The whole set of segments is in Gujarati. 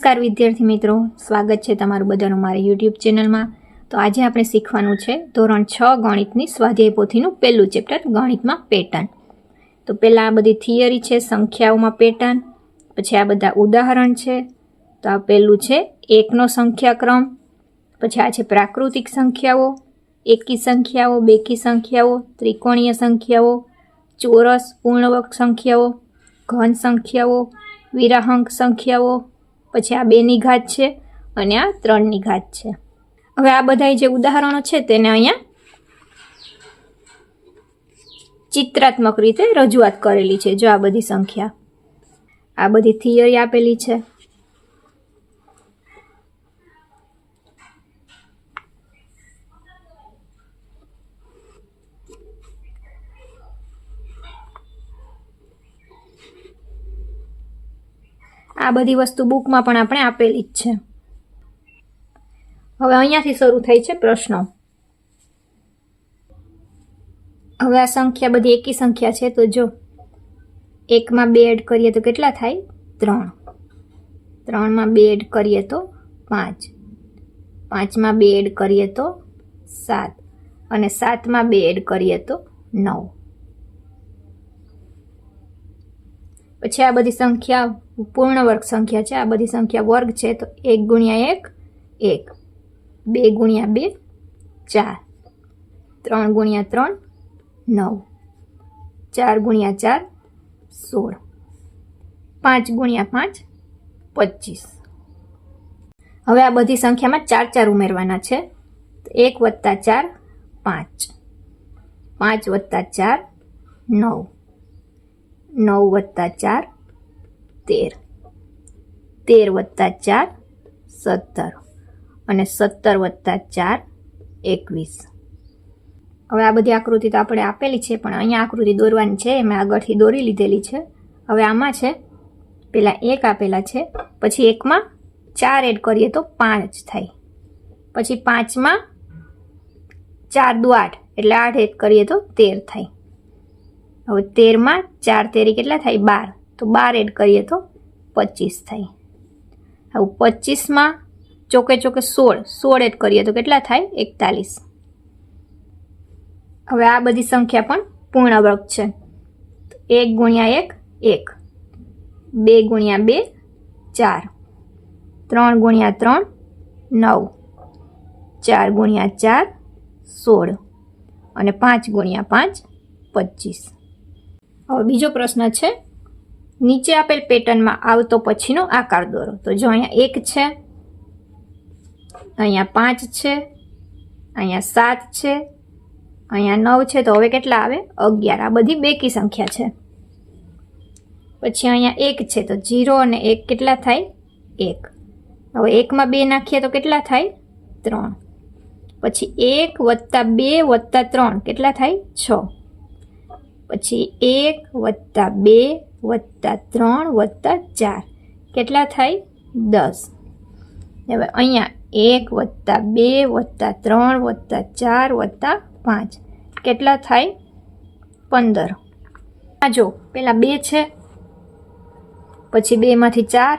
નમસ્કાર વિદ્યાર્થી મિત્રો, સ્વાગત છે તમારું બધાનું મારી યુટ્યુબ ચેનલમાં। તો આજે આપણે શીખવાનું છે ધોરણ 6 ગણિતની સ્વાધ્યાય પોથીનું પહેલું ચેપ્ટર ગણિતમાં પેટર્ન। તો પહેલાં આ બધી થિયરી છે સંખ્યાઓમાં પેટર્ન, પછી આ બધા ઉદાહરણ છે। તો આ પહેલું છે એકનો સંખ્યાક્રમ, પછી આ છે પ્રાકૃતિક સંખ્યાઓ, એકી સંખ્યાઓ, બેકી સંખ્યાઓ, ત્રિકોણીય સંખ્યાઓ, ચોરસ પૂર્ણવર્ગ સંખ્યાઓ, ઘન સંખ્યાઓ, વિરાહાંક સંખ્યાઓ, પછી આ 2 ની ઘાત છે અને આ 3 ની ઘાત છે। હવે આ બધા જે ઉદાહરણો છે તેને અહીંયા ચિત્રાત્મક રીતે રજૂઆત કરેલી છે। જો આ બધી સંખ્યા, આ બધી થિયરી આપેલી છે। આ બધી વસ્તુ બુકમાં પણ આપણે આપેલી જ છે। હવે અહીંયાથી શરૂ થાય છે પ્રશ્નો। હવે આ સંખ્યા બધી એકી સંખ્યા છે, તો જો 1 માં 2 એડ કરીએ તો કેટલા થાય? 3। 3 માં 2 એડ કરીએ તો 5। 5 માં 2 એડ કરીએ તો 7 અને 7 માં 2 એડ કરીએ તો 9। પછી આ બધી સંખ્યા પૂર્ણ વર્ગ સંખ્યા છે। આ બધી સંખ્યા વર્ગ છે, તો 1 ગુણ્યા 1 1, 2 ગુણ્યા 2 4, 3 ગુણ્યા 3 9, 4 ગુણ્યા 4 16, 5 ગુણ્યા 5 25। હવે આ બધી સંખ્યામાં 4 4 ઉમેરવાના છે। 1 વત્તા 4 5, 5 વત્તા 4 9, 9 વત્તા 4 13, 13 વત્તા 4 17 અને 17 વત્તા 4 21। હવે આ બધી આકૃતિ તો આપણે આપેલી છે, પણ અહીંયા આકૃતિ દોરવાની છે, મેં આગળથી દોરી લીધેલી છે। હવે આમાં છે પેલા 1 આપેલા છે, પછી 1 માં 4 એડ કરીએ તો 5 થાય, પછી 5 માં 4 દુ 8 એટલે 8 એડ કરીએ તો 13 થાય। હવે 13 માં 4 તેરી કેટલા થાય? 12, તો 12 એડ કરીએ તો 25 થાય। હવે 25 માં ચોકે ચોકે 16 એડ કરીએ તો કેટલા થાય? 41। હવે આ બધી સંખ્યા પણ પૂર્ણ વર્ગ છે। 1 ગુણ્યા 1 1, 2 ગુણ્યા 2 4, 3 ગુણ્યા 3 9, 4 ગુણ્યા 4 16 અને 5 ગુણ્યા 5 25। હવે બીજો પ્રશ્ન છે, નીચે આપેલ પેટર્નમાં આવતો પછીનો આકાર દોરો। તો જો અહીંયા 1 છે, અહીંયા 5 છે, અહીંયા 7 છે, અહીંયા 9 છે, તો હવે કેટલા આવે? 11। આ બધી બેકી સંખ્યા છે। પછી અહીંયા 1 છે, તો 0 અને 1 કેટલા થાય? 1। હવે 1 માં 2 નાખીએ તો કેટલા થાય? 3। પછી 1 વત્તા 2 વત્તા 3 કેટલા થાય? 6। પછી 1 વત્તા 2 વત્તા 3 વત્તા 4 કેટલા થાય? 10। હવે અહીંયા 1 વત્તા 2 વત્તા 3 વત્તા 4 વત્તા 5 કેટલા થાય? 15। આ જો પેલા 2 છે, પછી 2 માંથી 4,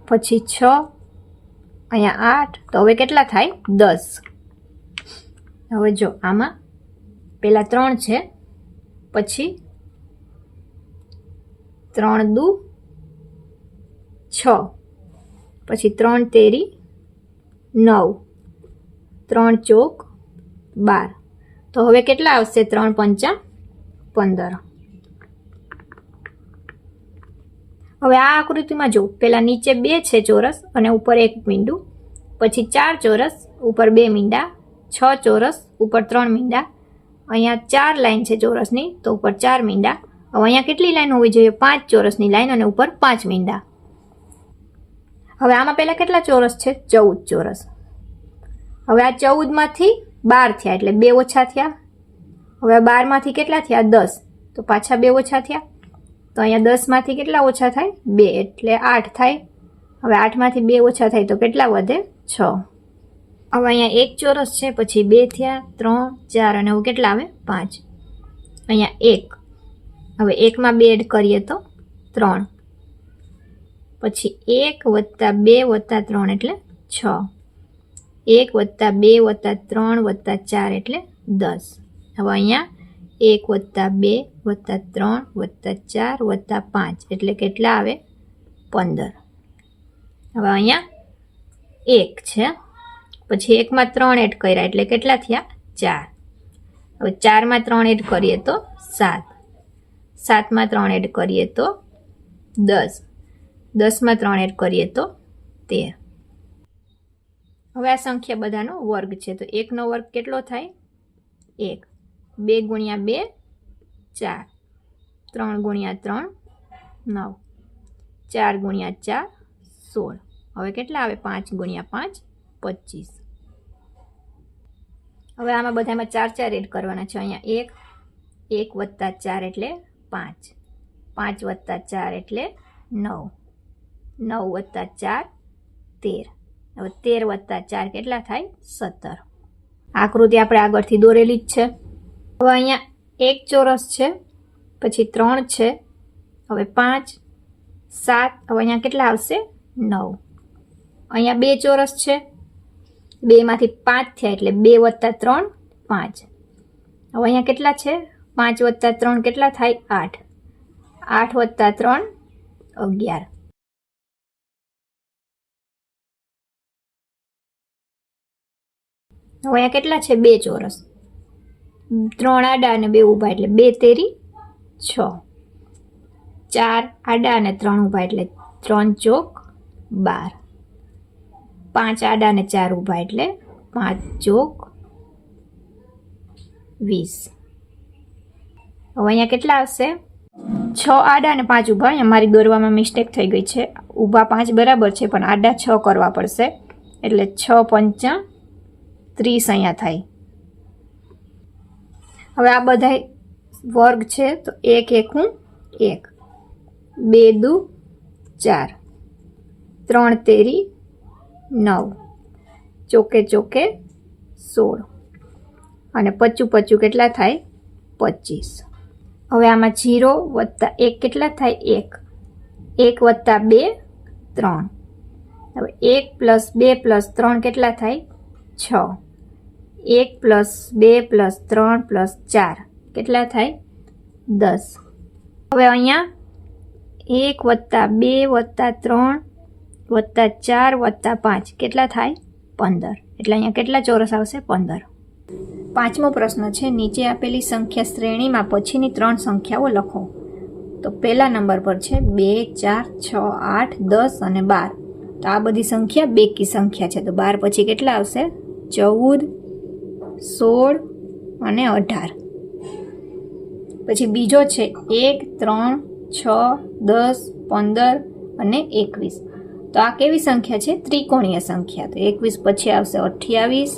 પછી 6, અહીંયા 8, તો હવે કેટલા થાય? 10। હવે જો આમાં પેલા 3 છે, પછી 3 દુ 6, પછી 3 તેરી 9, 3 ચોક 12, તો હવે કેટલા આવશે? 3 પંચા 15। હવે આ આકૃતિમાં જો પેલા નીચે 2 છે ચોરસ અને ઉપર 1 મીંડું, પછી 4 ચોરસ ઉપર 2 મીંડા, 6 ચોરસ ઉપર 3 મીંડા, અહીંયા 4 લાઈન છે ચોરસની, તો ઉપર 4 મીંડા। હવે અહીંયા કેટલી લાઈન હોવી જોઈએ? 5 ચોરસની લાઈન અને ઉપર 5 મીંડા। હવે આમાં પહેલા કેટલા ચોરસ છે? 14 ચોરસ। હવે આ 14 માંથી 12 થયા એટલે 2 ઓછા થયા। હવે 12 માંથી કેટલા થયા? 10, તો પાછા 2 ઓછા થયા, તો અહીંયા 10 માંથી કેટલા ઓછા થાય? 2 એટલે 8 થાય। હવે 8 માંથી 2 ઓછા થાય તો કેટલા વધે? 6। હવે અહીંયા 1 ચોરસ છે, પછી 2 થયા, 3 4 અને હવે કેટલા આવે? 5। અહીંયા 1, હવે 1 માં 2 એડ કરીએ તો 3, પછી 1 વત્તા 2 વત્તા 3 એટલે 6. 1 વત્તા 2 વત્તા 3 વત્તા 4 એટલે 10. હવે અહીંયા 1 વત્તા 2 વત્તા 3 વત્તા 4 વત્તા 5 એટલે કેટલા આવે? 15. હવે અહીંયા 1 છે, પછી 1 માં 3 એડ કર્યા એટલે કેટલા થયા? 4. હવે 4 માં 3 એડ કરીએ તો 7. 7 માં 3 એડ કરીએ તો 10. 10 માં 3 એડ કરીએ તો 13. હવે આ સંખ્યા બધાનો વર્ગ છે, તો 1 નો વર્ગ કેટલો થાય? 1. 2 ગુણ્યા 2 4. 3 ગુણ્યા 3 9. 4 ગુણ્યા 4 16. હવે કેટલા આવે? 5 ગુણ્યા 5 25. હવે આમાં બધામાં 4 4 એડ કરવાના છે. અહીંયા 1 વત્તા 4 એટલે 5. 5 વત્તા 4 એટલે 9. 9 વત્તા 4 13. હવે 13 વત્તા 4 કેટલા થાય? 17. આકૃતિ આપણે આગળથી દોરેલી જ છે. હવે અહીંયા 1 ચોરસ છે, પછી 3 છે, હવે 5 7. હવે અહીંયા કેટલા આવશે? 9. અહીંયા 2 ચોરસ છે, 2 માંથી 5 થયા એટલે 2 વત્તા 3 5. હવે અહીંયા કેટલા છે? 5 વત્તા 3 કેટલા થાય? 8. 8 વત્તા 3 11. હવે અહીંયા કેટલા છે? 2 ચોરસ, 3 આડા અને 2 ઊભા એટલે 2 તેરી 6. 4 આડા અને 3 ઊભા એટલે 3 ચોક 12. 5 આડા અને 4 ઊભા એટલે 5 ચોક 20. હવે અહીંયા કેટલા આવશે? 6 આડા અને 5 ઊભા. અહીંયા મારી દોરવામાં મિસ્ટેક થઈ ગઈ છે. ઊભા 5 બરાબર છે, પણ આડા 6 કરવા પડશે એટલે 6 પંચા 30 અહીંયા થાય. હવે આ બધા વર્ગ છે, તો 1 એકું 1, 2 દુ 4, 3 તેરી 9, ચોકે ચોકે 16 અને 25 25 કેટલા થાય? 25. હવે આમાં 0 વત્તા 1 કેટલા થાય? 1. 1 વત્તા 2 3. હવે 1 પ્લસ 2 પ્લસ 3 કેટલા થાય? 6. 1 પ્લસ 2 પ્લસ 3 પ્લસ 4 કેટલા થાય? 10. હવે અહીંયા 1 વત્તા 2 વત્તા 3 વત્તા 4 વત્તા 5 કેટલા થાય? 15. એટલે અહીંયા કેટલા ચોરસ આવશે? 15. પાંચમો પ્રશ્ન છે, નીચે આપેલી સંખ્યા શ્રેણીમાં પછીની 3 સંખ્યાઓ લખો. તો પહેલા નંબર પર છે 2 4 6 8 10 અને 12. તો આ બધી સંખ્યા બેકી સંખ્યા છે, તો 12 પછી કેટલા આવશે? 14 16 અને 18. પછી બીજો છે 1 3 6 10 15 અને 21. તો આ કેવી સંખ્યા છે? ત્રિકોણીય સંખ્યા. તો 21 પછી આવશે 28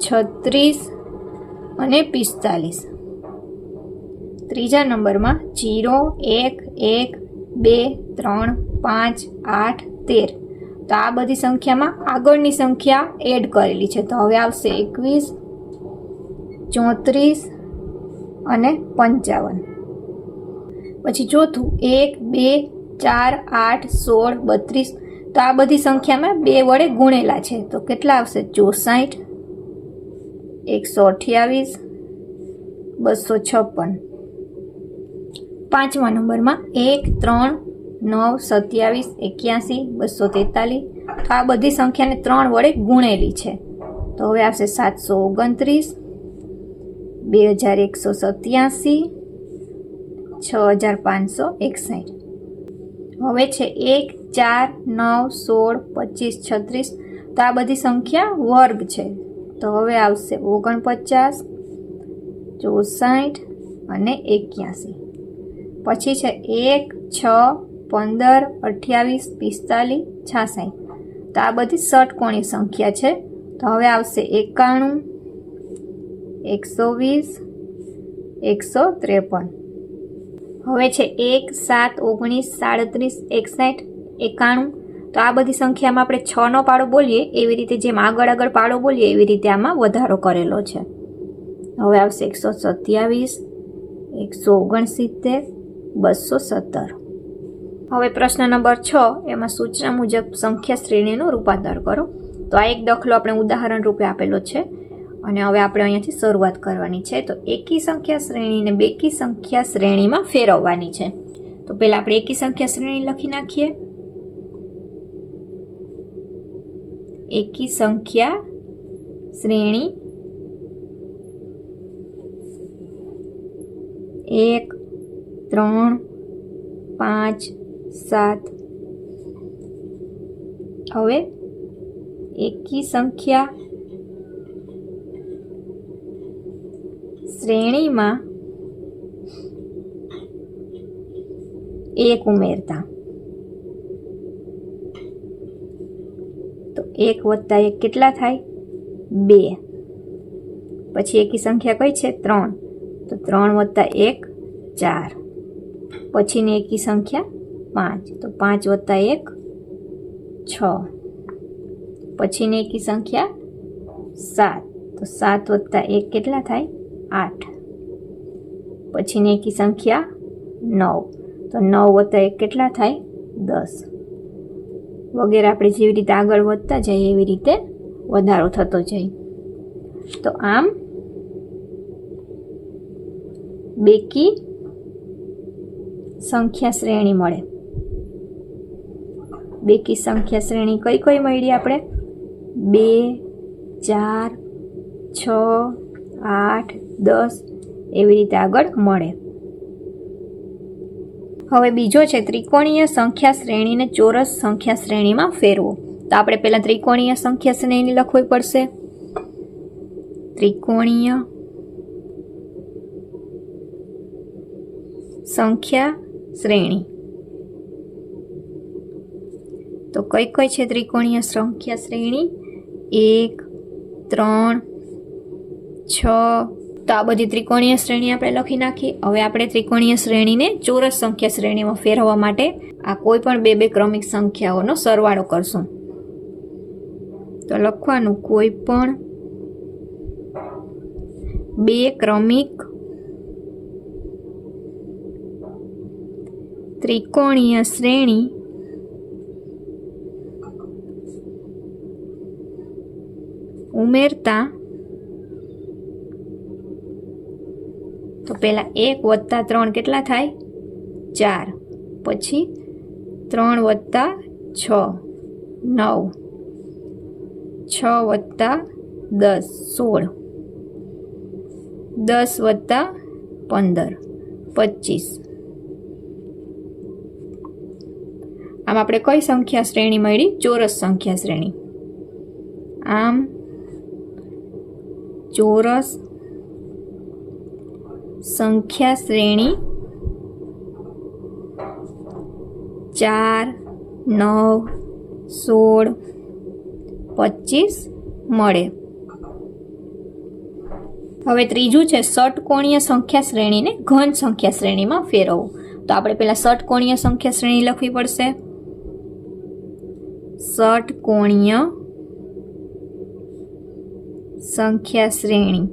36 અને 45. ત્રીજા નંબરમાં 0 1 1 2 3 5 8 13. તો આ બધી સંખ્યામાં આગળની સંખ્યા એડ કરેલી છે, તો હવે આવશે 21 34 અને 55. પછી ચોથું 1 2 4 8 16 32. તો આ બધી સંખ્યામાં 2 વડે ગુણેલા છે, તો કેટલા આવશે? 64 128 256. પાંચમા નંબરમાં 1 3 9 27 81 243. તો આ બધી સંખ્યાને 3 વડે ગુણેલી છે, તો હવે આવશે 729 2187 6561. હવે છે 1 4 9 16 25 36. તો આ બધી સંખ્યા વર્ગ છે, તો હવે આવશે 49 64 અને 81. પછી છે 1 6 15 28 45 66. તો આ બધી ષટકોણી સંખ્યા છે, તો હવે આવશે 91 120 153. હવે છે 1 7 19 37 61 91. તો આ બધી સંખ્યામાં આપણે 6 નો પાડો બોલીએ એવી રીતે, જેમ આગળ આગળ પાડો બોલીએ એવી રીતે આમાં વધારો કરેલો છે. હવે આવશે 127 169 217. હવે પ્રશ્ન નંબર 6 એમાં સૂચના મુજબ સંખ્યા શ્રેણીનું રૂપાંતર કરો. તો આ એક દાખલો આપણે ઉદાહરણ રૂપે આપેલો છે અને હવે આપણે અહીંયાથી શરૂઆત કરવાની છે. તો એકી સંખ્યા શ્રેણીને બેકી સંખ્યા શ્રેણીમાં ફેરવવાની છે. તો પહેલા આપણે એકી સંખ્યા શ્રેણી લખી નાખીએ. એકી સંખ્યા શ્રેણી 1 3 5 7. હવે એકી સંખ્યા શ્રેણીમાં 1 ઉમેરતા. તો 1 વત્તા 1 કેટલા થાય? 2. પછી એકી સંખ્યા કઈ છે? 3. તો 3 વત્તા 1 4. પછીની એકી સંખ્યા 5. તો 5 વત્તા 1 6. પછીની એકી સંખ્યા 7. તો 7 વત્તા 1 કેટલા થાય? 8. પછીની એકી સંખ્યા 9. તો 9 વત્તા 1 કેટલા થાય? 10. વગેરે આપણે જેવી રીતે આગળ વધતા જઈએ એવી રીતે વધારો થતો જાય. તો આમ બેકી સંખ્યા શ્રેણી મળે. બેકી સંખ્યા શ્રેણી કઈ કઈ મળી આપણે? 2 4 6 8 10 એવી રીતે આગળ મળે. હવે બીજો છે ત્રિકોણીય સંખ્યા શ્રેણીને ચોરસ સંખ્યા શ્રેણીમાં ફેરવો. તો આપણે પહેલા ત્રિકોણીય સંખ્યા શ્રેણી લખવી પડશે. ત્રિકોણીય સંખ્યા શ્રેણી. તો કઈ કઈ છે ત્રિકોણીય સંખ્યા શ્રેણી? 1 3 6. તો આ બધી ત્રિકોણીય શ્રેણી આપણે લખી નાખી. હવે આપણે ત્રિકોણીય શ્રેણીને ચોરસ સંખ્યા શ્રેણીમાં ફેરવવા માટે આ કોઈ પણ બે ક્રમિક સંખ્યાઓનો સરવાળો કરશું. તો લખવાનું કોઈ પણ બે ક્રમિક ત્રિકોણીય શ્રેણી ઉમેરતા. તો પહેલા 1 વત્તા 3 કેટલા થાય? 4. પછી 3 વત્તા 6 9. 6 વત્તા 10 16. 10 વત્તા 15 25. આમ આપણે કઈ સંખ્યા શ્રેણી મળી? ચોરસ સંખ્યા શ્રેણી. આમ ચોરસ સંખ્યા શ્રેણી 4 9 16 25 મળે. હવે ત્રીજું છે ષટકોણીય સંખ્યા શ્રેણીને ઘન સંખ્યા શ્રેણીમાં ફેરવવું. તો આપણે પહેલા ષટકોણીય સંખ્યા શ્રેણી લખવી પડશે. ષટકોણીય સંખ્યા શ્રેણી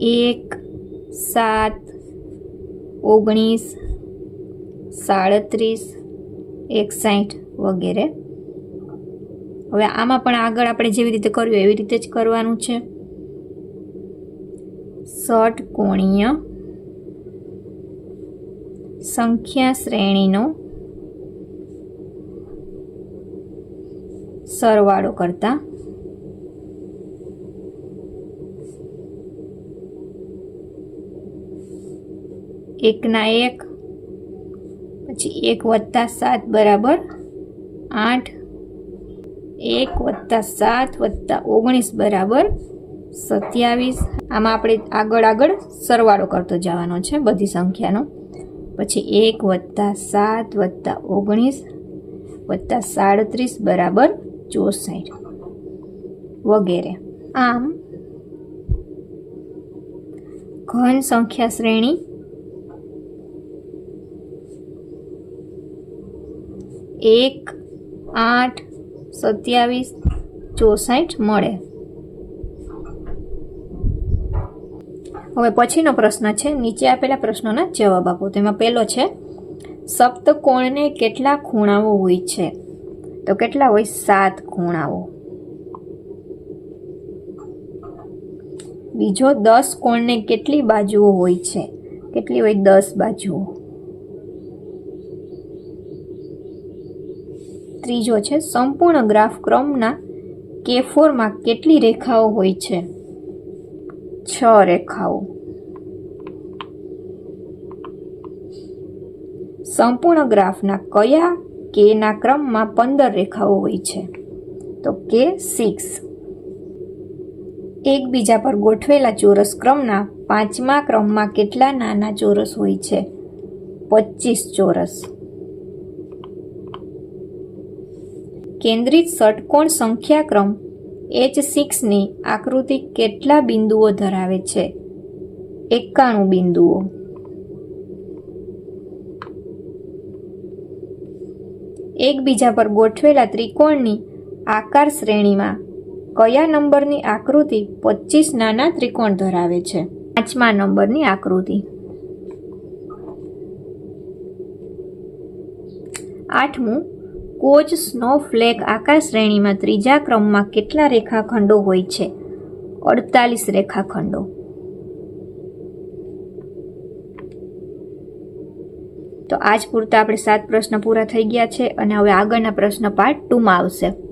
1 7 19 37 61 વગેરે. હવે આમાં પણ આગળ આપણે જેવી રીતે કર્યું એવી રીતે જ કરવાનું છે. ષટકોણીય સંખ્યા શ્રેણીનો સરવાળો કરતા એકના 1 પછી 1 વત્તા 7 બરાબર 8. 1 વત્તા 7 વત્તા 19 બરાબર 27. આમાં આપણે આગળ સરવાળો કરતો જવાનો છે બધી સંખ્યાનો. પછી 1 વત્તા 7 વત્તા 19 વત્તા 37 બરાબર 64 વગેરે. આમ ઘન સંખ્યા શ્રેણી 1 8 27 64 મળે. હવે પછીનો પ્રશ્ન છે, નીચે આપેલા પ્રશ્નોના જવાબ આપો. તેમાં પહેલો છે, સપ્તકોણને કેટલા ખૂણાઓ હોય છે? તો કેટલા હોય? 7 ખૂણાઓ. બીજો, 10 કોણને કેટલી બાજુઓ હોય છે? કેટલી હોય? 10 બાજુઓ. ત્રીજો છે, સંપૂર્ણ ગ્રાફ ક્રમના K4માં કેટલી રેખાઓ હોય છે? 6 રેખાઓ. સંપૂર્ણ ગ્રાફના કયા Kના ક્રમમાં 15 રેખાઓ હોય છે? તો K6. એકબીજા પર ગોઠવેલા ચોરસ ક્રમના 5મા ક્રમમાં કેટલા નાના ચોરસ હોય છે? 25 ચોરસ. કેન્દ્રિત ષટકોણ સંખ્યાક્રમ H6ની આકૃતિ કેટલા બિંદુઓ ધરાવે છે? 91 બિંદુઓ. એકબીજા પર ગોઠવેલા ત્રિકોણની આકાર શ્રેણીમાં કયા નંબરની આકૃતિ 25 નાના ત્રિકોણ ધરાવે છે? 5મા નંબરની આકૃતિ. 8મું, કોચ સ્નોફ્લેક આકાર શ્રેણીમાં ત્રીજા ક્રમમાં કેટલા રેખાખંડો હોય છે? 48 રેખાખંડો. તો આજ પૂરતા આપણે 7 પ્રશ્ન પૂરા થઈ ગયા છે અને હવે આગળના પ્રશ્ન પાર્ટ 2માં આવશે.